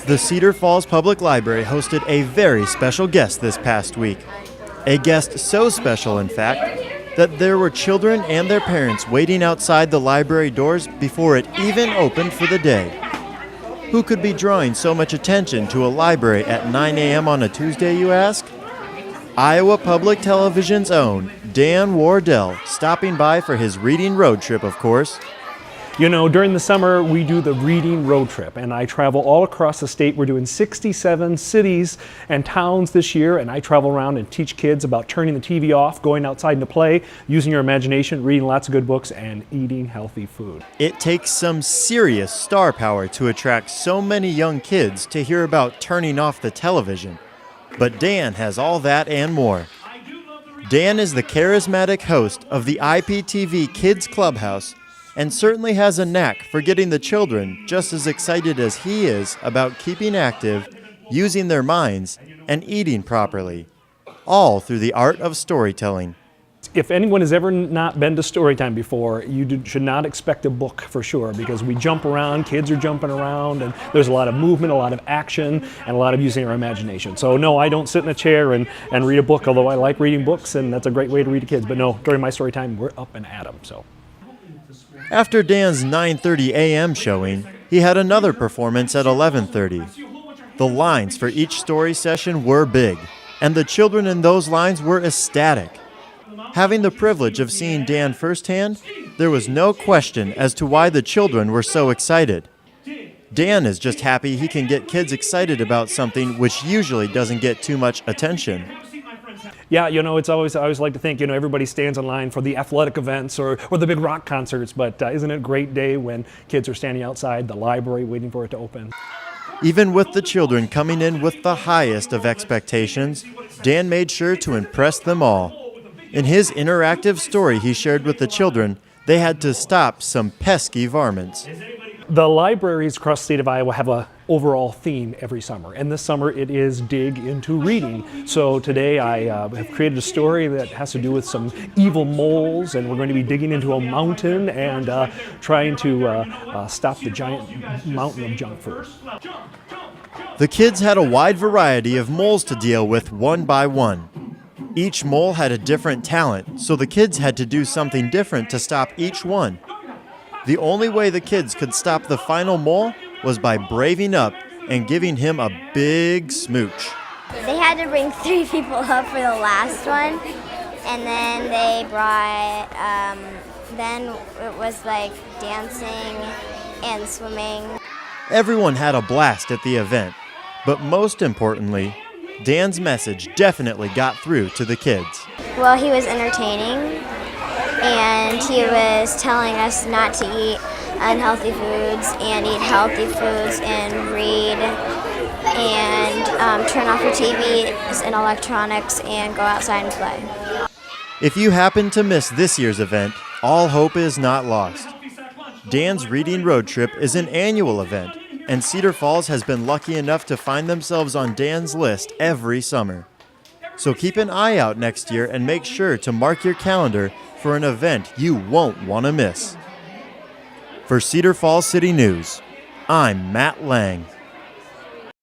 The Cedar Falls Public Library hosted a very special guest this past week. A guest so special, in fact, that there were children and their parents waiting outside the library doors before it even opened for the day. Who could be drawing so much attention to a library at 9 a.m. on a Tuesday, you ask? Iowa Public Television's own Dan Wardell, stopping by for his reading road trip, of course. You know, during the summer, we do the reading road trip, and I travel all across the state. We're doing 67 cities and towns this year, and I travel around and teach kids about turning the TV off, going outside to play, using your imagination, reading lots of good books, and eating healthy food. It takes some serious star power to attract so many young kids to hear about turning off the television. But Dan has all that and more. Dan is the charismatic host of the IPTV Kids Clubhouse, and certainly has a knack for getting the children just as excited as he is about keeping active, using their minds, and eating properly, all through the art of storytelling. If anyone has ever not been to Storytime before, you should not expect a book for sure, because we jump around, kids are jumping around, and there's a lot of movement, a lot of action, and a lot of using our imagination. So no, I don't sit in a chair and read a book, although I like reading books, and that's a great way to read to kids. But no, during my Storytime, we're up and at 'em, so. After Dan's 9:30 a.m. showing, he had another performance at 11:30. The lines for each story session were big, and the children in those lines were ecstatic. Having the privilege of seeing Dan firsthand, there was no question as to why the children were so excited. Dan is just happy he can get kids excited about something which usually doesn't get too much attention. Yeah, you know, I always like to think, you know, everybody stands in line for the athletic events or the big rock concerts, but isn't it a great day when kids are standing outside the library waiting for it to open? Even with the children coming in with the highest of expectations, Dan made sure to impress them all. In his interactive story he shared with the children, they had to stop some pesky varmints. The libraries across the state of Iowa have an overall theme every summer, and this summer it is Dig into Reading. So today I have created a story that has to do with some evil moles, and we're going to be digging into a mountain and trying to stop the giant mountain of junk food. The kids had a wide variety of moles to deal with one by one. Each mole had a different talent, so the kids had to do something different to stop each one. The only way the kids could stop the final mole was by braving up and giving him a big smooch. They had to bring 3 people up for the last one, and then they brought, then it was like dancing and swimming. Everyone had a blast at the event, but most importantly, Dan's message definitely got through to the kids. Well, he was entertaining, and he was telling us not to eat unhealthy foods and eat healthy foods and read and turn off your TVs and electronics and go outside and play. If you happen to miss this year's event, all hope is not lost. Dan's Reading Road Trip is an annual event, and Cedar Falls has been lucky enough to find themselves on Dan's list every summer. So keep an eye out next year and make sure to mark your calendar for an event you won't want to miss. For Cedar Falls City News, I'm Matt Lang.